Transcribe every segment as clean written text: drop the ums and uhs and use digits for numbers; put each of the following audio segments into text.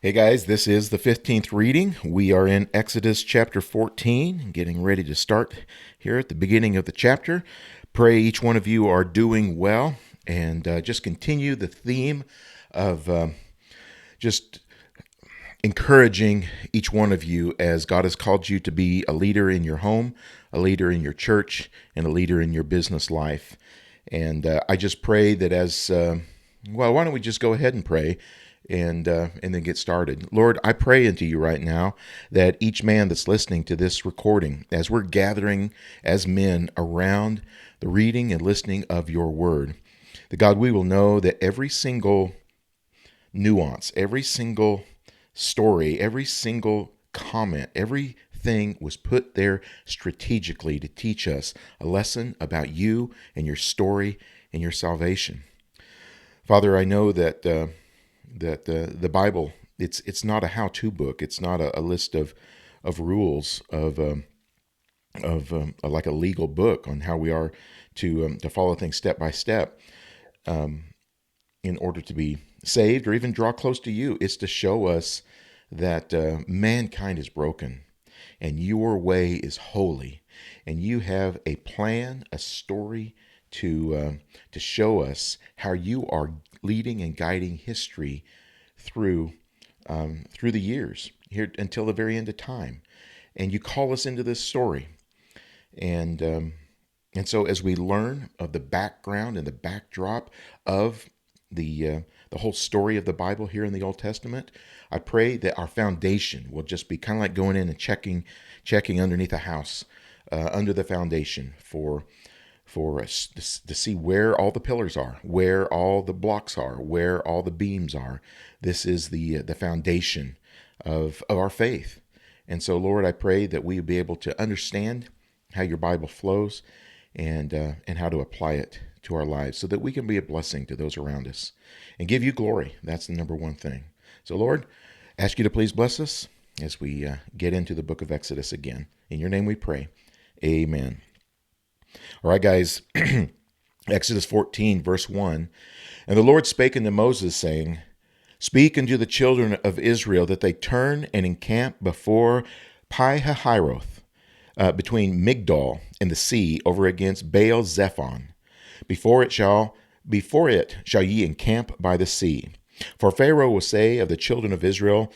Hey guys, this is the 15th reading. We are in Exodus chapter 14, getting ready to start here at the beginning of the chapter. Pray each one of you are doing well and just continue the theme of just encouraging each one of you as God has called you to be a leader in your home, a leader in your church, and a leader in your business life. And I just pray that why don't we just go ahead and pray and then get started. Lord, I pray into you right now that each man that's listening to this recording, as we're gathering as men around the reading and listening of your word, that God, we will know that every single nuance, every single story, every single comment, everything was put there strategically to teach us a lesson about you and your story and your salvation. Father, I know that the Bible, it's not a how-to book. It's not a list of rules of like a legal book on how we are to follow things step by step in order to be saved or even draw close to you. It's to show us that mankind is broken and your way is holy, and you have a plan, a story to show us how you are leading and guiding history through through the years here until the very end of time. And you call us into this story, and so as we learn of the background and the backdrop of the whole story of the Bible here in the Old Testament, I pray that our foundation will just be kind of like going in and checking underneath a house, under the foundation for us to see where all the pillars are, where all the blocks are, where all the beams are. This is the foundation of our faith. And so, Lord, I pray that we will be able to understand how your Bible flows and how to apply it to our lives so that we can be a blessing to those around us and give you glory. That's the number one thing. So, Lord, ask you to please bless us as we get into the book of Exodus again. In your name we pray. Amen. All right, guys. Exodus 14, verse 1. And the Lord spake unto Moses, saying, Speak unto the children of Israel that they turn and encamp before Pi-hahiroth, between Migdol and the sea, over against Baal Zephon. Before it shall ye encamp by the sea. For Pharaoh will say of the children of Israel,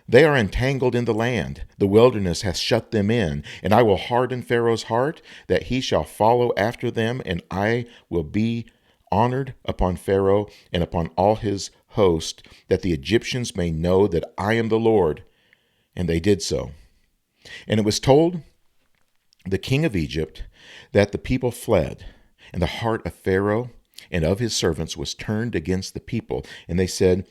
They are entangled in the land. The wilderness hath shut them in. And I will harden Pharaoh's heart, that he shall follow after them, and I will be honored upon Pharaoh and upon all his host, that the Egyptians may know that I am the Lord. And they did so. And it was told the king of Egypt that the people fled, and the heart of Pharaoh and of his servants was turned against the people. And they said,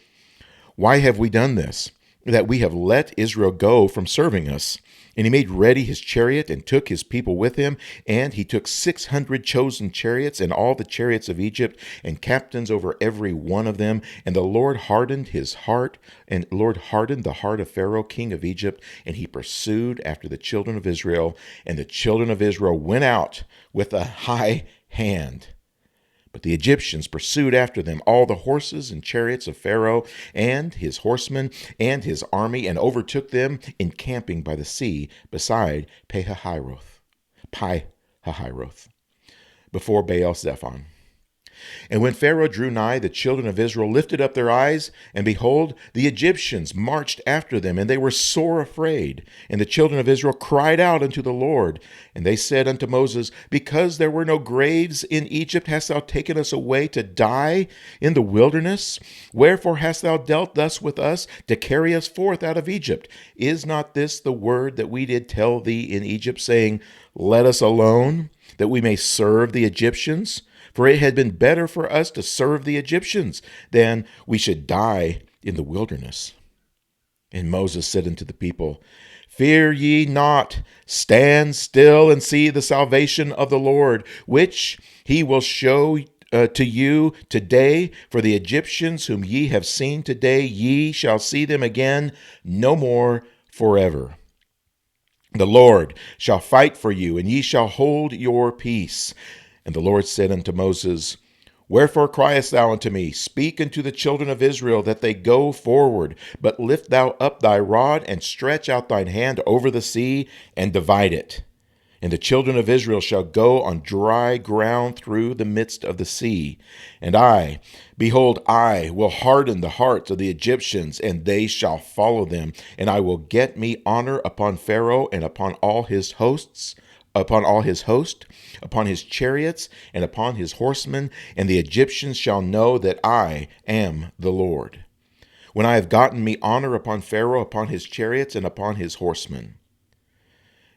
Why have we done this, that we have let Israel go from serving us? And he made ready his chariot and took his people with him. And he took 600 chosen chariots and all the chariots of Egypt and captains over every one of them. And the Lord hardened his heart, and the Lord hardened the heart of Pharaoh, king of Egypt. And he pursued after the children of Israel. And the children of Israel went out with a high hand. But the Egyptians pursued after them all the horses and chariots of Pharaoh and his horsemen and his army, and overtook them encamping by the sea beside Pi-hahiroth, before Baal Zephon. And when Pharaoh drew nigh, the children of Israel lifted up their eyes, and behold, the Egyptians marched after them, and they were sore afraid. And the children of Israel cried out unto the Lord. And they said unto Moses, Because there were no graves in Egypt, hast thou taken us away to die in the wilderness? Wherefore hast thou dealt thus with us, to carry us forth out of Egypt? Is not this the word that we did tell thee in Egypt, saying, Let us alone, that we may serve the Egyptians? For it had been better for us to serve the Egyptians than we should die in the wilderness. And Moses said unto the people, Fear ye not, stand still and see the salvation of the Lord, which he will show to you today. For the Egyptians whom ye have seen today, ye shall see them again no more forever. The Lord shall fight for you, and ye shall hold your peace. And the Lord said unto Moses, Wherefore criest thou unto me? Speak unto the children of Israel that they go forward. But lift thou up thy rod, and stretch out thine hand over the sea, and divide it. And the children of Israel shall go on dry ground through the midst of the sea. And behold, I will harden the hearts of the Egyptians, and they shall follow them. And I will get me honor upon Pharaoh and upon all his hosts, upon his chariots, and upon his horsemen, and the Egyptians shall know that I am the Lord, when I have gotten me honor upon Pharaoh, upon his chariots, and upon his horsemen.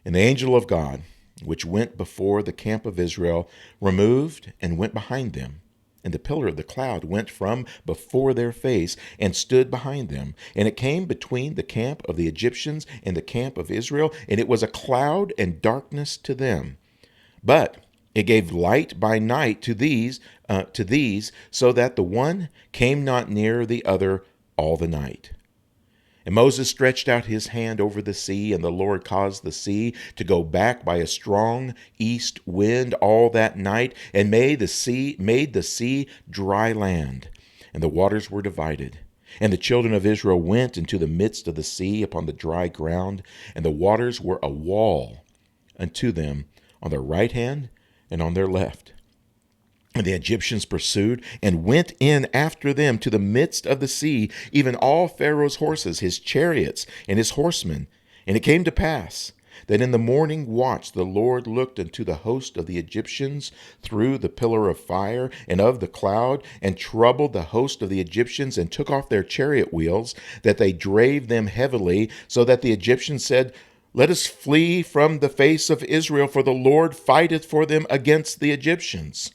And the angel of God, which went before the camp of Israel, removed and went behind them. And the pillar of the cloud went from before their face and stood behind them. And it came between the camp of the Egyptians and the camp of Israel, and it was a cloud and darkness to them. But it gave light by night to these, so that the one came not near the other all the night. And Moses stretched out his hand over the sea, and the Lord caused the sea to go back by a strong east wind all that night, and made the sea dry land, and the waters were divided. And the children of Israel went into the midst of the sea upon the dry ground, and the waters were a wall unto them on their right hand and on their left. And the Egyptians pursued and went in after them to the midst of the sea, even all Pharaoh's horses, his chariots, and his horsemen. And it came to pass that in the morning watch the Lord looked unto the host of the Egyptians through the pillar of fire and of the cloud, and troubled the host of the Egyptians, and took off their chariot wheels, that they drave them heavily, so that the Egyptians said, Let us flee from the face of Israel, for the Lord fighteth for them against the Egyptians.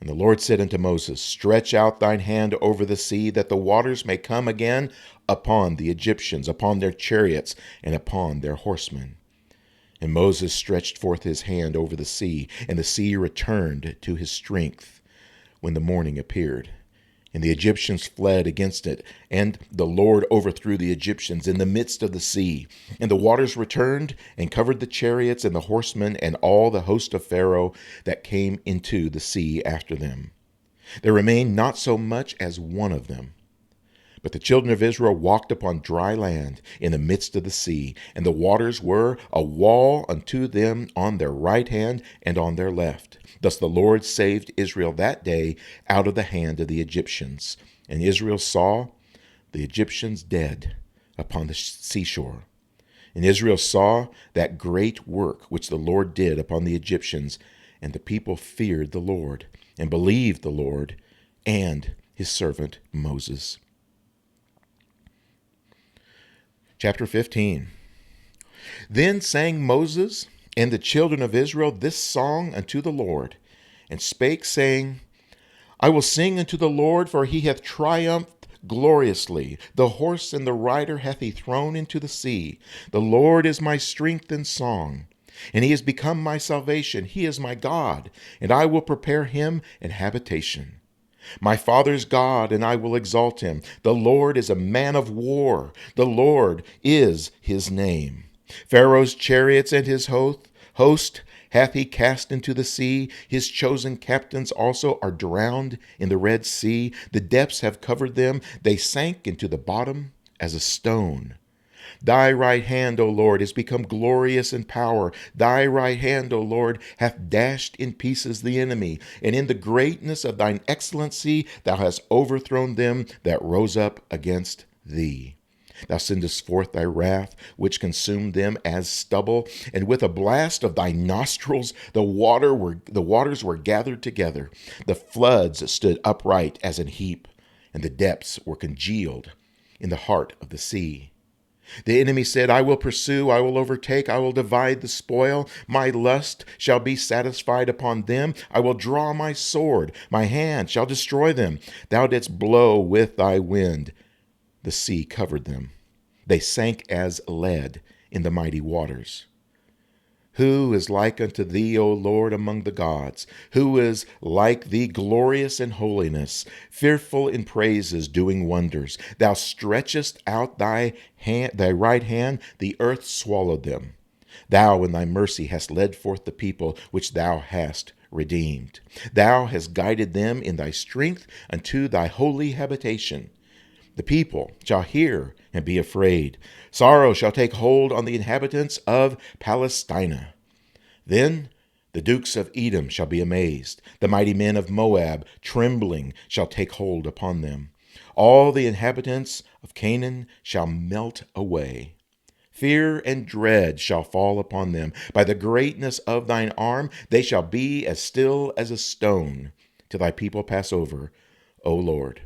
And the Lord said unto Moses, Stretch out thine hand over the sea, that the waters may come again upon the Egyptians, upon their chariots, and upon their horsemen. And Moses stretched forth his hand over the sea, and the sea returned to his strength when the morning appeared. And the Egyptians fled against it, and the Lord overthrew the Egyptians in the midst of the sea. And the waters returned and covered the chariots and the horsemen and all the host of Pharaoh that came into the sea after them. There remained not so much as one of them. But the children of Israel walked upon dry land in the midst of the sea, and the waters were a wall unto them on their right hand and on their left. Thus the Lord saved Israel that day out of the hand of the Egyptians. And Israel saw the Egyptians dead upon the seashore. And Israel saw that great work which the Lord did upon the Egyptians, and the people feared the Lord, and believed the Lord and his servant Moses. Chapter 15. Then sang Moses and the children of Israel this song unto the Lord, and spake, saying, I will sing unto the Lord, for he hath triumphed gloriously. The horse and the rider hath he thrown into the sea. The Lord is my strength and song, and he is become my salvation. He is my God, and I will prepare him an habitation. My father's God, and I will exalt him. The Lord is a man of war. The Lord is his name. Pharaoh's chariots and his host hath he cast into the sea. His chosen captains also are drowned in the Red Sea. The depths have covered them. They sank into the bottom as a stone. Thy right hand, O Lord, is become glorious in power. Thy right hand, O Lord, hath dashed in pieces the enemy. And in the greatness of thine excellency thou hast overthrown them that rose up against thee. Thou sendest forth thy wrath, which consumed them as stubble, and with a blast of thy nostrils the waters were gathered together. The floods stood upright as an heap, and the depths were congealed in the heart of the sea. The enemy said, I will pursue, I will overtake, I will divide the spoil. My lust shall be satisfied upon them. I will draw my sword, my hand shall destroy them. Thou didst blow with thy wind. The sea covered them. They sank as lead in the mighty waters. Who is like unto thee, O Lord, among the gods? Who is like thee, glorious in holiness, fearful in praises, doing wonders? Thou stretchest out thy right hand, the earth swallowed them. Thou in thy mercy hast led forth the people which thou hast redeemed. Thou hast guided them in thy strength unto thy holy habitation. The people shall hear and be afraid. Sorrow shall take hold on the inhabitants of Palestina. Then the dukes of Edom shall be amazed. The mighty men of Moab, trembling, shall take hold upon them. All the inhabitants of Canaan shall melt away. Fear and dread shall fall upon them. By the greatness of thine arm they shall be as still as a stone, till thy people pass over, O Lord.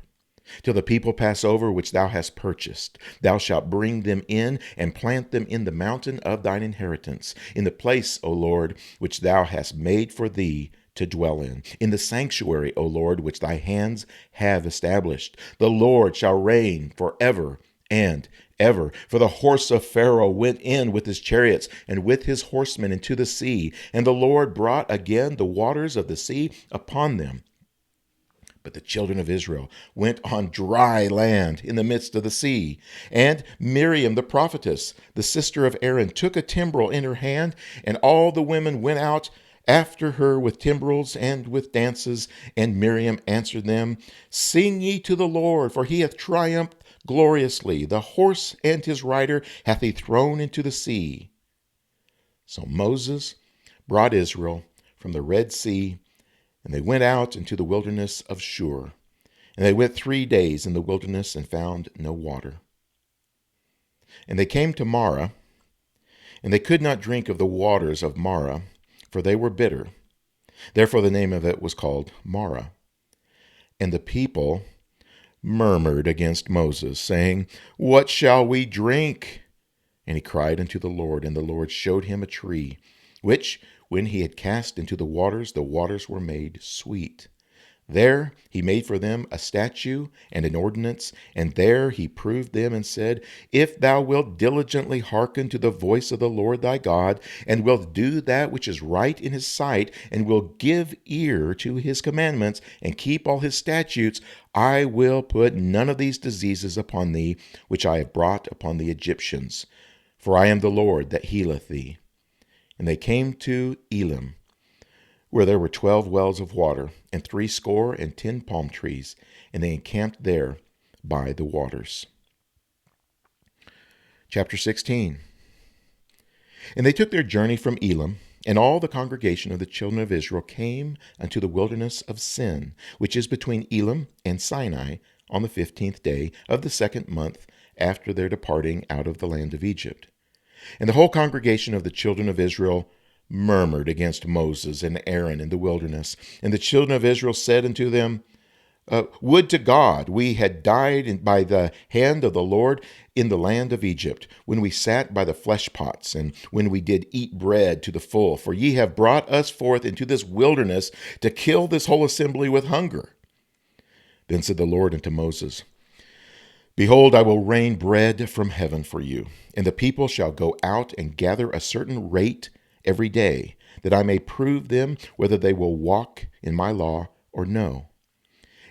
Till the people pass over which thou hast purchased. Thou shalt bring them in and plant them in the mountain of thine inheritance, in the place, O Lord, which thou hast made for thee to dwell in the sanctuary, O Lord, which thy hands have established. The Lord shall reign forever and ever. For the horse of Pharaoh went in with his chariots and with his horsemen into the sea, and the Lord brought again the waters of the sea upon them. But the children of Israel went on dry land in the midst of the sea. And Miriam the prophetess, the sister of Aaron, took a timbrel in her hand, and all the women went out after her with timbrels and with dances. And Miriam answered them, Sing ye to the Lord, for he hath triumphed gloriously. The horse and his rider hath he thrown into the sea. So Moses brought Israel from the Red Sea, and they went out into the wilderness of Shur. And they went 3 days in the wilderness and found no water. And they came to Marah, and they could not drink of the waters of Marah, for they were bitter. Therefore the name of it was called Marah. And the people murmured against Moses, saying, What shall we drink? And he cried unto the Lord, and the Lord showed him a tree, which, when he had cast into the waters were made sweet. There he made for them a statute and an ordinance, and there he proved them and said, If thou wilt diligently hearken to the voice of the Lord thy God, and wilt do that which is right in his sight, and will give ear to his commandments, and keep all his statutes, I will put none of these diseases upon thee, which I have brought upon the Egyptians. For I am the Lord that healeth thee. And they came to Elim, where there were 12 wells of water, and 60 palm trees, and they encamped there by the waters. Chapter 16. And they took their journey from Elim, and all the congregation of the children of Israel came unto the wilderness of Sin, which is between Elim and Sinai, on the 15th day of the 2nd month after their departing out of the land of Egypt. And the whole congregation of the children of Israel murmured against Moses and Aaron in the wilderness. And the children of Israel said unto them, Would to God we had died by the hand of the Lord in the land of Egypt, when we sat by the flesh pots, and when we did eat bread to the full. For ye have brought us forth into this wilderness to kill this whole assembly with hunger. Then said the Lord unto Moses, Behold, I will rain bread from heaven for you, and the people shall go out and gather a certain rate every day, that I may prove them whether they will walk in my law or no.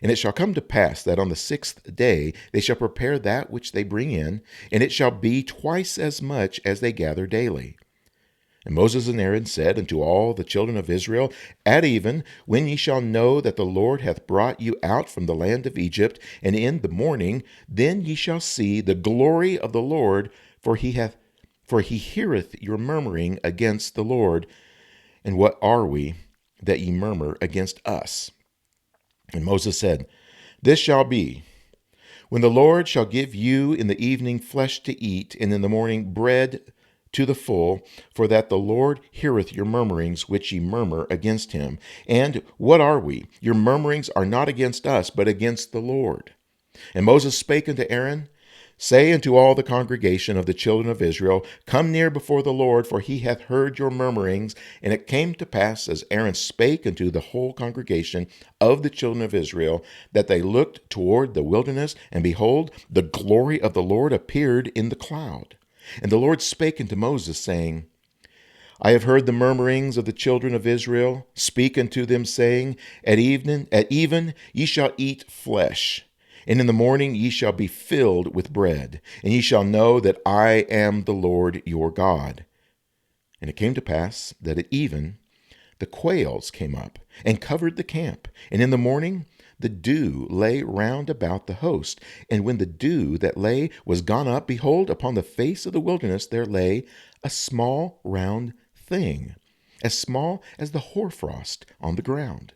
And it shall come to pass that on the 6th day they shall prepare that which they bring in, and it shall be twice as much as they gather daily. And Moses and Aaron said unto all the children of Israel, At even, when ye shall know that the Lord hath brought you out from the land of Egypt, and in the morning, then ye shall see the glory of the Lord, for he heareth your murmuring against the Lord. And what are we, that ye murmur against us? And Moses said, This shall be, when the Lord shall give you in the evening flesh to eat, and in the morning bread to the full, for that the Lord heareth your murmurings which ye murmur against him. And what are we? Your murmurings are not against us, but against the Lord. And Moses spake unto Aaron, Say unto all the congregation of the children of Israel, Come near before the Lord, for he hath heard your murmurings. And it came to pass, as Aaron spake unto the whole congregation of the children of Israel, that they looked toward the wilderness, and behold, the glory of the Lord appeared in the cloud. And the Lord spake unto Moses, saying, I have heard the murmurings of the children of Israel. Speak unto them, saying, At even ye shall eat flesh, and in the morning ye shall be filled with bread, and ye shall know that I am the Lord your God. And it came to pass that at even the quails came up and covered the camp. And in the morning the dew lay round about the host. And when the dew that lay was gone up, behold, upon the face of the wilderness there lay a small round thing, as small as the hoarfrost on the ground.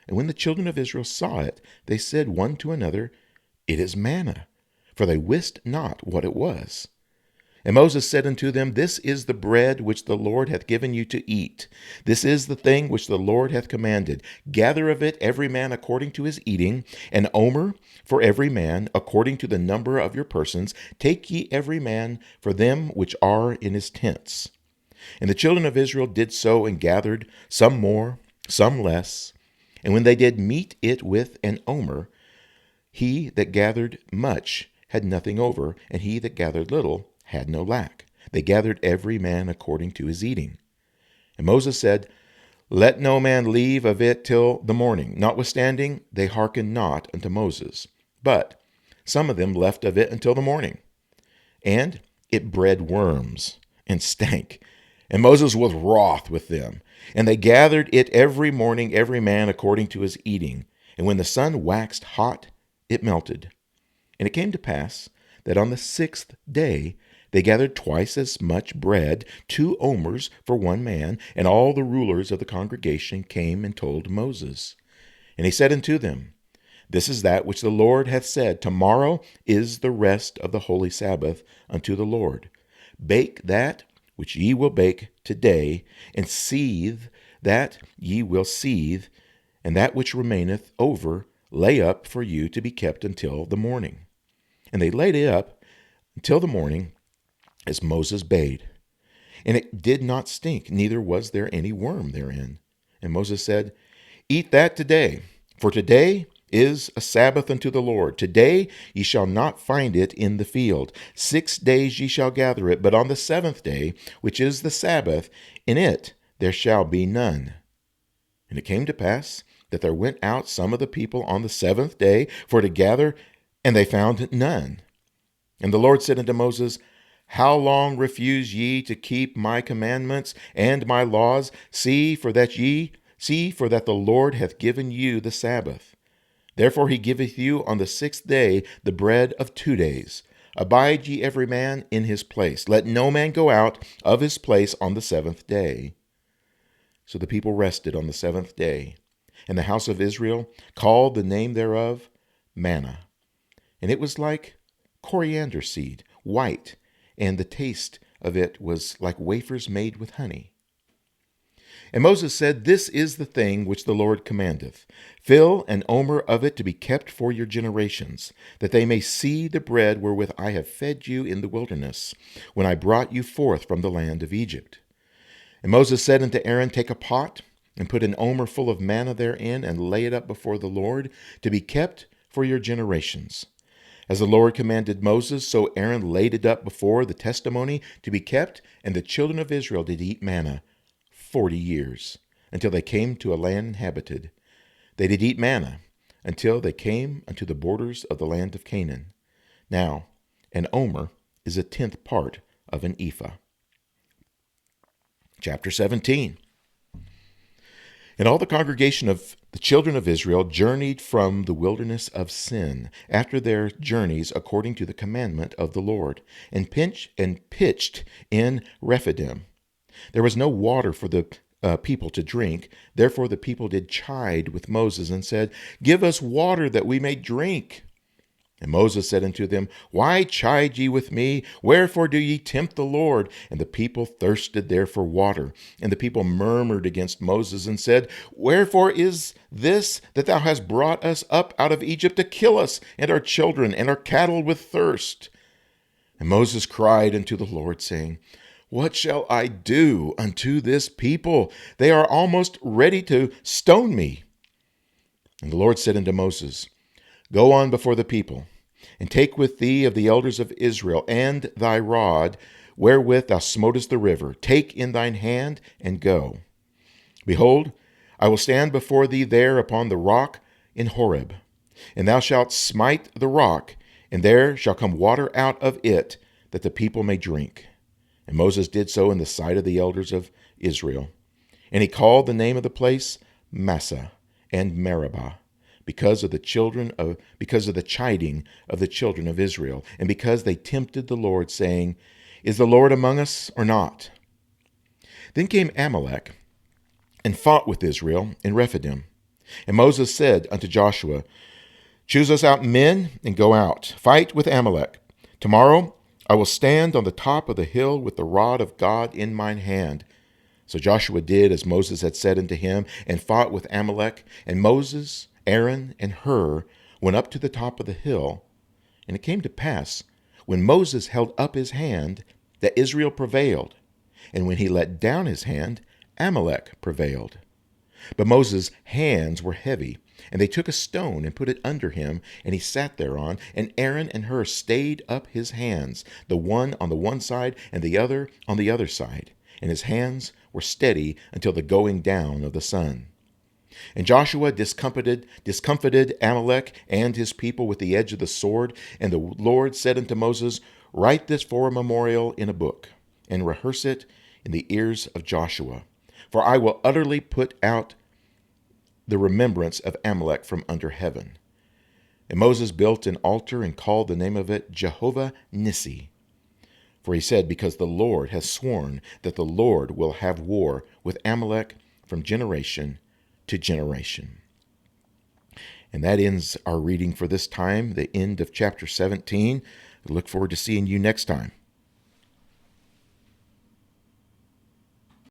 And when the children of Israel saw it, they said one to another, It is manna, for they wist not what it was. And Moses said unto them, This is the bread which the Lord hath given you to eat. This is the thing which the Lord hath commanded. Gather of it every man according to his eating, an omer for every man, according to the number of your persons. Take ye every man for them which are in his tents. And the children of Israel did so, and gathered, some more, some less. And when they did meet it with an omer, he that gathered much had nothing over, and he that gathered little had no lack. They gathered every man according to his eating. And Moses said, Let no man leave of it till the morning. Notwithstanding, they hearkened not unto Moses. But some of them left of it until the morning. And it bred worms, and stank. And Moses was wroth with them. And they gathered it every morning, every man according to his eating. And when the sun waxed hot, it melted. And it came to pass that on the 6th day they gathered twice as much bread, 2 omers for one man. And all the rulers of the congregation came and told Moses. And he said unto them, This is that which the Lord hath said, Tomorrow is the rest of the holy Sabbath unto the Lord. Bake that which ye will bake today, and seethe that ye will seethe, and that which remaineth over lay up for you to be kept until the morning. And they laid it up until the morning, as Moses bade. And it did not stink, neither was there any worm therein. And Moses said, Eat that today, for today is a Sabbath unto the Lord. Today ye shall not find it in the field. 6 days ye shall gather it, but on the 7th day, which is the Sabbath, in it there shall be none. And it came to pass that there went out some of the people on the 7th day for to gather, and they found none. And the Lord said unto Moses, How long refuse ye to keep my commandments and my laws? See for that the Lord hath given you the Sabbath. Therefore he giveth you on the 6th day the bread of 2 days. Abide ye every man in his place. Let no man go out of his place on the 7th day. So the people rested on the 7th day. And the house of Israel called the name thereof manna. And it was like coriander seed, white, and the taste of it was like wafers made with honey. And Moses said, This is the thing which the Lord commandeth. Fill an omer of it to be kept for your generations, that they may see the bread wherewith I have fed you in the wilderness, when I brought you forth from the land of Egypt. And Moses said unto Aaron, Take a pot, and put an omer full of manna therein, and lay it up before the Lord, to be kept for your generations. As the Lord commanded Moses, so Aaron laid it up before the testimony to be kept, and the children of Israel did eat manna 40 years, until they came to a land inhabited. They did eat manna, until they came unto the borders of the land of Canaan. Now, an omer is a 10th part of an ephah. Chapter 17. And all the congregation of the children of Israel journeyed from the wilderness of Sin after their journeys according to the commandment of the Lord, and pitched in Rephidim. There was no water for the people to drink. Therefore the people did chide with Moses and said, Give us water that we may drink. And Moses said unto them, Why chide ye with me? Wherefore do ye tempt the Lord? And the people thirsted there for water. And the people murmured against Moses and said, Wherefore is this that thou hast brought us up out of Egypt to kill us and our children and our cattle with thirst? And Moses cried unto the Lord, saying, What shall I do unto this people? They are almost ready to stone me. And the Lord said unto Moses, Go on before the people, and take with thee of the elders of Israel, and thy rod, wherewith thou smotest the river. Take in thine hand, and go. Behold, I will stand before thee there upon the rock in Horeb. And thou shalt smite the rock, and there shall come water out of it, that the people may drink. And Moses did so in the sight of the elders of Israel. And he called the name of the place Massah and Meribah, because of the chiding of the children of Israel, and because they tempted the Lord, saying, Is the Lord among us or not? Then came Amalek and fought with Israel in Rephidim. And Moses said unto Joshua, Choose us out men and go out, fight with Amalek. Tomorrow I will stand on the top of the hill with the rod of God in mine hand. So Joshua did as Moses had said unto him, and fought with Amalek. And Moses, Aaron, and Hur went up to the top of the hill. And it came to pass, when Moses held up his hand, that Israel prevailed. And when he let down his hand, Amalek prevailed. But Moses' hands were heavy, and they took a stone and put it under him, and he sat thereon. And Aaron and Hur stayed up his hands, the one on the one side, and the other on the other side. And his hands were steady until the going down of the sun. And Joshua discomfited Amalek and his people with the edge of the sword. And the Lord said unto Moses, Write this for a memorial in a book, and rehearse it in the ears of Joshua. For I will utterly put out the remembrance of Amalek from under heaven. And Moses built an altar and called the name of it Jehovah Nissi. For he said, Because the Lord has sworn that the Lord will have war with Amalek from generation to generation. And that ends our reading for this time, the end of chapter 17. I look forward to seeing you next time.